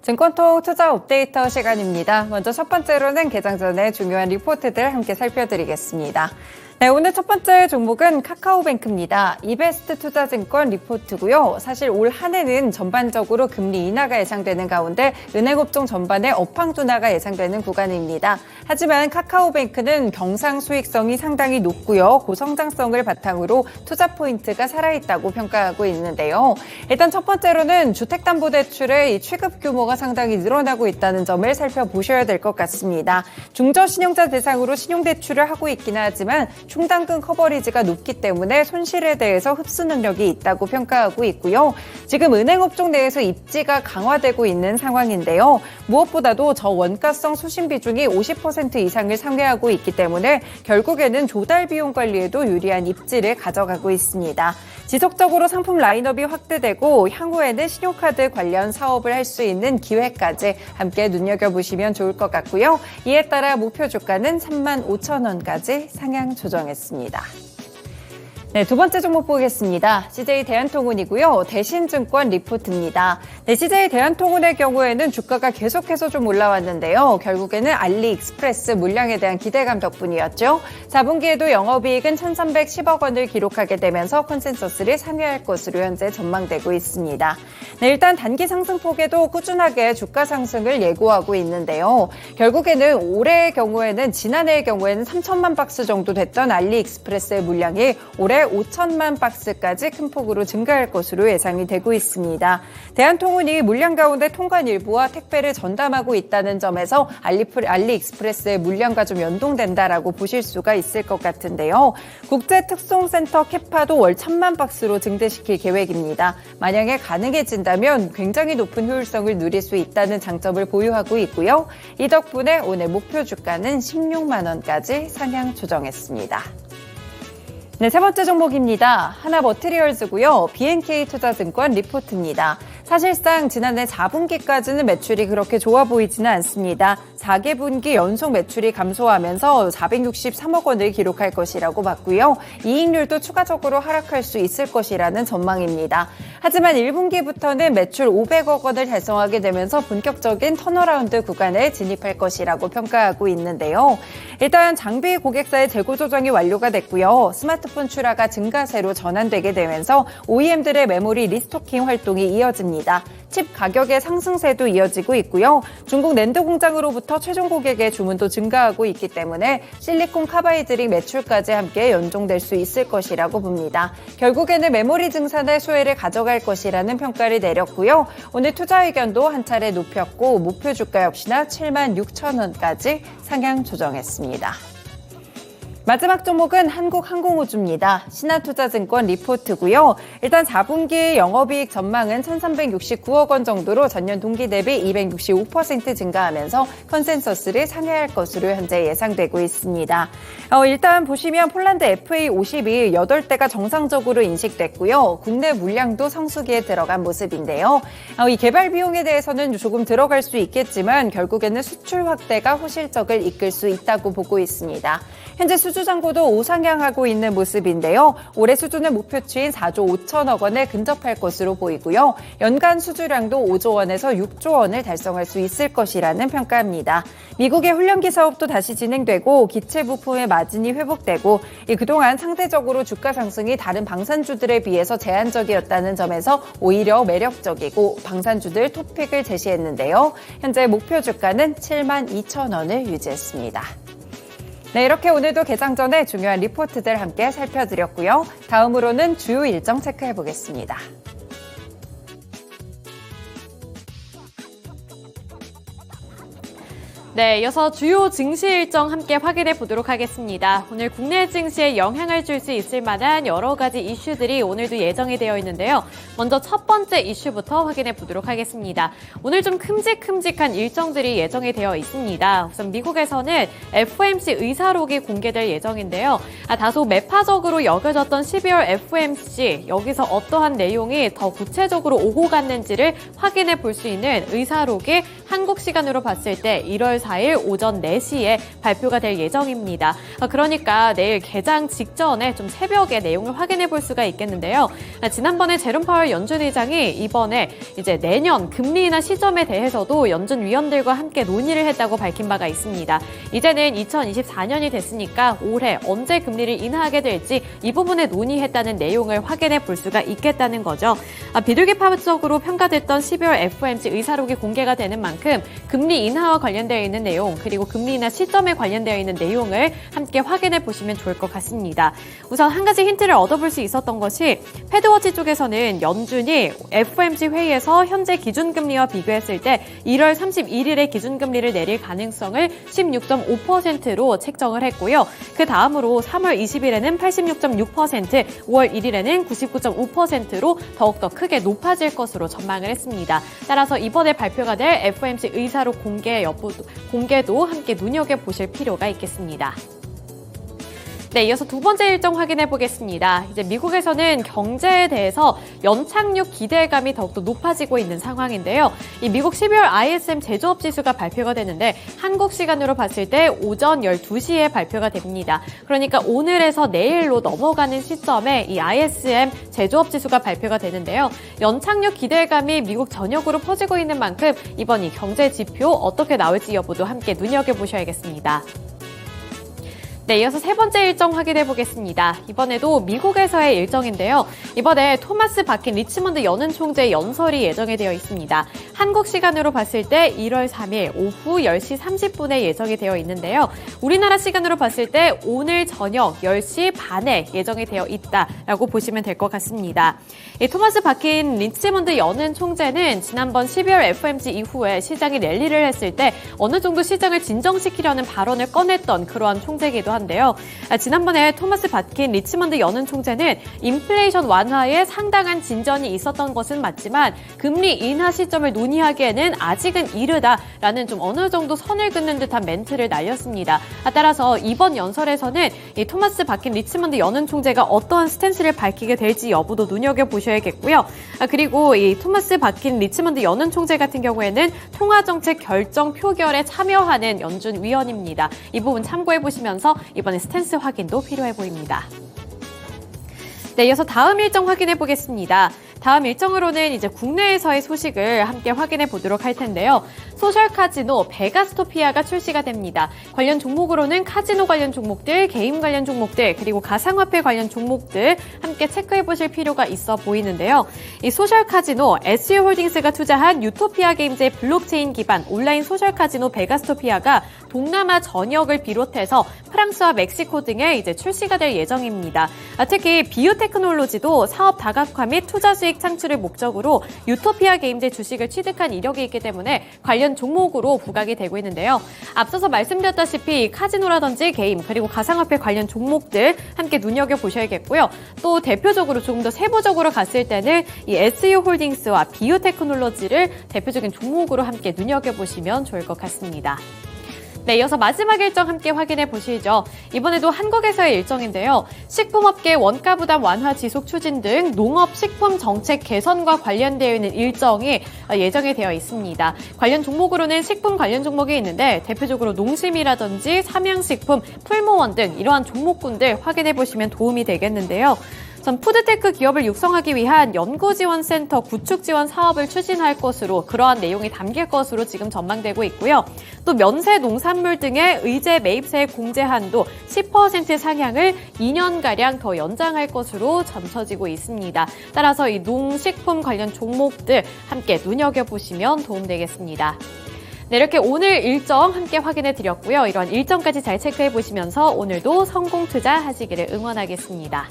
증권통 투자 업데이터 시간입니다. 먼저 첫 번째로는 개장 전에 중요한 리포트들 함께 살펴드리겠습니다. 네, 오늘 첫 번째 종목은 카카오뱅크입니다. 이베스트 투자증권 리포트고요. 사실 올 한 해는 전반적으로 금리 인하가 예상되는 가운데 은행업종 전반의 업황 둔화가 예상되는 구간입니다. 하지만 카카오뱅크는 경상 수익성이 상당히 높고요. 고성장성을 바탕으로 투자 포인트가 살아있다고 평가하고 있는데요. 일단 첫 번째로는 주택담보대출의 이 취급 규모가 상당히 늘어나고 있다는 점을 살펴보셔야 될 것 같습니다. 중저신용자 대상으로 신용대출을 하고 있기는 하지만 충당금 커버리지가 높기 때문에 손실에 대해서 흡수 능력이 있다고 평가하고 있고요. 지금 은행업종 내에서 입지가 강화되고 있는 상황인데요. 무엇보다도 저원가성 수신 비중이 50% 이상을 상회하고 있기 때문에 결국에는 조달 비용 관리에도 유리한 입지를 가져가고 있습니다. 지속적으로 상품 라인업이 확대되고 향후에는 신용카드 관련 사업을 할 수 있는 기회까지 함께 눈여겨보시면 좋을 것 같고요. 이에 따라 목표 주가는 35,000원까지 상향 조정했습니다. 네, 두 번째 종목 보겠습니다. CJ 대한통운이고요. 대신증권 리포트입니다. 네, CJ 대한통운의 경우에는 주가가 계속해서 좀 올라왔는데요. 결국에는 알리익스프레스 물량에 대한 기대감 덕분이었죠. 4분기에도 영업이익은 1,310억 원을 기록하게 되면서 컨센서스를 상회할 것으로 현재 전망되고 있습니다. 네, 일단 단기 상승폭에도 꾸준하게 주가 상승을 예고하고 있는데요. 결국에는 올해의 경우에는 지난해의 경우에는 3천만 박스 정도 됐던 알리익스프레스의 물량이 올해 5천만 박스까지 큰 폭으로 증가할 것으로 예상이 되고 있습니다. 대한통운이 물량 가운데 통관 일부와 택배를 전담하고 있다는 점에서 알리익스프레스의 물량과 좀 연동된다라고 보실 수가 있을 것 같은데요. 국제특송센터 캐파도 월 1,000만 박스로 증대시킬 계획입니다. 만약에 가능해진다면 굉장히 높은 효율성을 누릴 수 있다는 장점을 보유하고 있고요. 이 덕분에 오늘 목표 주가는 16만 원까지 상향 조정했습니다. 네, 세 번째 종목입니다. 하나머티리얼즈고요. BNK투자증권 리포트입니다. 사실상 지난해 4분기까지는 매출이 그렇게 좋아 보이지는 않습니다. 4개분기 연속 매출이 감소하면서 463억 원을 기록할 것이라고 봤고요. 이익률도 추가적으로 하락할 수 있을 것이라는 전망입니다. 하지만 1분기부터는 매출 500억 원을 달성하게 되면서 본격적인 턴어라운드 구간에 진입할 것이라고 평가하고 있는데요. 일단 장비 고객사의 재고 조정이 완료가 됐고요. 스마트폰 출하가 증가세로 전환되게 되면서 OEM들의 메모리 리스토킹 활동이 이어집니다. 칩 가격의 상승세도 이어지고 있고요. 중국 낸드 공장으로부터 최종 고객의 주문도 증가하고 있기 때문에 실리콘 카바이드링 매출까지 함께 연동될 수 있을 것이라고 봅니다. 결국에는 메모리 증산의 수혜를 가져갈 것이라는 평가를 내렸고요. 오늘 투자 의견도 한 차례 높였고 목표 주가 역시나 76,000원까지 상향 조정했습니다. 마지막 종목은 한국항공우주입니다. 신한투자증권 리포트고요. 일단 4분기 영업이익 전망은 1,369억 원 정도로 전년 동기 대비 265% 증가하면서 컨센서스를 상회할 것으로 현재 예상되고 있습니다. 일단 보시면 폴란드 FA50이 8대가 정상적으로 인식됐고요. 국내 물량도 성수기에 들어간 모습인데요. 이 개발 비용에 대해서는 조금 들어갈 수 있겠지만 결국에는 수출 확대가 호실적을 이끌 수 있다고 보고 있습니다. 현재 수주잔고도 우상향하고 있는 모습인데요. 올해 수주는 목표치인 4조 5천억 원에 근접할 것으로 보이고요. 연간 수주량도 5조 원에서 6조 원을 달성할 수 있을 것이라는 평가입니다. 미국의 훈련기 사업도 다시 진행되고 기체 부품의 마진이 회복되고 그동안 상대적으로 주가 상승이 다른 방산주들에 비해서 제한적이었다는 점에서 오히려 매력적이고 방산주들 톱픽을 제시했는데요. 현재 목표 주가는 72,000원을 유지했습니다. 네, 이렇게 오늘도 개장 전에 중요한 리포트들 함께 살펴드렸고요. 다음으로는 주요 일정 체크해 보겠습니다. 네, 이어서 주요 증시 일정 함께 확인해 보도록 하겠습니다. 오늘 국내 증시에 영향을 줄 수 있을 만한 여러 가지 이슈들이 오늘도 예정이 되어 있는데요. 먼저 첫 번째 이슈부터 확인해 보도록 하겠습니다. 오늘 좀 큼직큼직한 일정들이 예정이 되어 있습니다. 우선 미국에서는 FOMC 의사록이 공개될 예정인데요. 다소 매파적으로 여겨졌던 12월 FOMC, 여기서 어떠한 내용이 더 구체적으로 오고 갔는지를 확인해 볼 수 있는 의사록이 한국 시간으로 봤을 때 1월 4일 오전 4시에 발표가 될 예정입니다. 그러니까 내일 개장 직전에 좀 새벽에 내용을 확인해 볼 수가 있겠는데요. 지난번에 제롬 파월 연준 의장이 이번에 이제 내년 금리 인하 시점에 대해서도 연준 위원들과 함께 논의를 했다고 밝힌 바가 있습니다. 이제는 2024년이 됐으니까 올해 언제 금리를 인하하게 될지 이 부분에 논의했다는 내용을 확인해 볼 수가 있겠다는 거죠. 비둘기파적으로 평가됐던 12월 FOMC 의사록이 공개가 되는 만큼 금리 인하와 관련되어 있는 내용 그리고 금리 인하 시점에 관련되어 있는 내용을 함께 확인해 보시면 좋을 것 같습니다. 우선 한 가지 힌트를 얻어볼 수 있었던 것이 패드워치 쪽에서는 연준이 FOMC 회의에서 현재 기준금리와 비교했을 때 1월 31일에 기준금리를 내릴 가능성을 16.5%로 책정을 했고요. 그 다음으로 3월 20일에는 86.6%, 5월 1일에는 99.5%로 더욱더 크게 높아질 것으로 전망을 했습니다. 따라서 이번에 발표가 될 FOMC 의사록 공개도 함께 눈여겨보실 필요가 있겠습니다. 네, 이어서 두 번째 일정 확인해 보겠습니다. 이제 미국에서는 경제에 대해서 연착륙 기대감이 더욱더 높아지고 있는 상황인데요. 이 미국 12월 ISM 제조업 지수가 발표가 되는데 한국 시간으로 봤을 때 오전 12시에 발표가 됩니다. 그러니까 오늘에서 내일로 넘어가는 시점에 이 ISM 제조업 지수가 발표가 되는데요. 연착륙 기대감이 미국 전역으로 퍼지고 있는 만큼 이번 이 경제 지표 어떻게 나올지 여부도 함께 눈여겨보셔야겠습니다. 네, 이어서 세 번째 일정 확인해 보겠습니다. 이번에도 미국에서의 일정인데요. 이번에 토마스 바킨 리치먼드 연은 총재 연설이 예정이 되어 있습니다. 한국 시간으로 봤을 때 1월 3일 오후 10시 30분에 예정이 되어 있는데요. 우리나라 시간으로 봤을 때 오늘 저녁 10시 반에 예정이 되어 있다라고 보시면 될 것 같습니다. 이 토마스 바킨 리치먼드 연은 총재는 지난번 12월 FOMC 이후에 시장이 랠리를 했을 때 어느 정도 시장을 진정시키려는 발언을 꺼냈던 그러한 총재이기도 한데요. 지난번에 토마스 바킨 리치먼드 연은 총재는 인플레이션 완화에 상당한 진전이 있었던 것은 맞지만 금리 인하 시점을 논의하기에는 아직은 이르다라는 좀 어느 정도 선을 긋는 듯한 멘트를 날렸습니다. 따라서 이번 연설에서는 이 토마스 바킨 리치먼드 연은 총재가 어떠한 스탠스를 밝히게 될지 여부도 눈여겨보셔야겠고요. 그리고 이 토마스 바킨 리치먼드 연은 총재 같은 경우에는 통화정책 결정 표결에 참여하는 연준 위원입니다. 이 부분 참고해보시면서 이번에 스탠스 확인도 필요해 보입니다. 네, 이어서 다음 일정 확인해 보겠습니다. 다음 일정으로는 이제 국내에서의 소식을 함께 확인해 보도록 할 텐데요. 소셜 카지노 베가스토피아가 출시가 됩니다. 관련 종목으로는 카지노 관련 종목들, 게임 관련 종목들, 그리고 가상화폐 관련 종목들 함께 체크해 보실 필요가 있어 보이는데요. 이 소셜 카지노 SU 홀딩스가 투자한 유토피아 게임즈의 블록체인 기반 온라인 소셜 카지노 베가스토피아가 동남아 전역을 비롯해서 프랑스와 멕시코 등에 이제 출시가 될 예정입니다. 특히 비유테크놀로지도 사업 다각화 및 투자 수익 창출을 목적으로 유토피아 게임즈 주식을 취득한 이력이 있기 때문에 관련 종목으로 부각이 되고 있는데요. 앞서서 말씀드렸다시피 카지노라든지 게임 그리고 가상화폐 관련 종목들 함께 눈여겨보셔야겠고요. 또 대표적으로 조금 더 세부적으로 갔을 때는 이 SU 홀딩스와 비유테크놀로지를 대표적인 종목으로 함께 눈여겨보시면 좋을 것 같습니다. 네, 이어서 마지막 일정 함께 확인해 보시죠. 이번에도 한국에서의 일정인데요. 식품업계 원가 부담 완화 지속 추진 등 농업 식품 정책 개선과 관련되어 있는 일정이 예정이 되어 있습니다. 관련 종목으로는 식품 관련 종목이 있는데 대표적으로 농심이라든지 삼양식품, 풀무원 등 이러한 종목군들 확인해 보시면 도움이 되겠는데요. 전 푸드테크 기업을 육성하기 위한 연구지원센터 구축 지원 사업을 추진할 것으로 그러한 내용이 담길 것으로 지금 전망되고 있고요. 또 면세 농산물 등의 의제 매입세 공제 한도 10% 상향을 2년가량 더 연장할 것으로 전쳐지고 있습니다. 따라서 이 농식품 관련 종목들 함께 눈여겨보시면 도움되겠습니다. 네, 이렇게 오늘 일정 함께 확인해 드렸고요. 이러한 일정까지 잘 체크해 보시면서 오늘도 성공 투자하시기를 응원하겠습니다.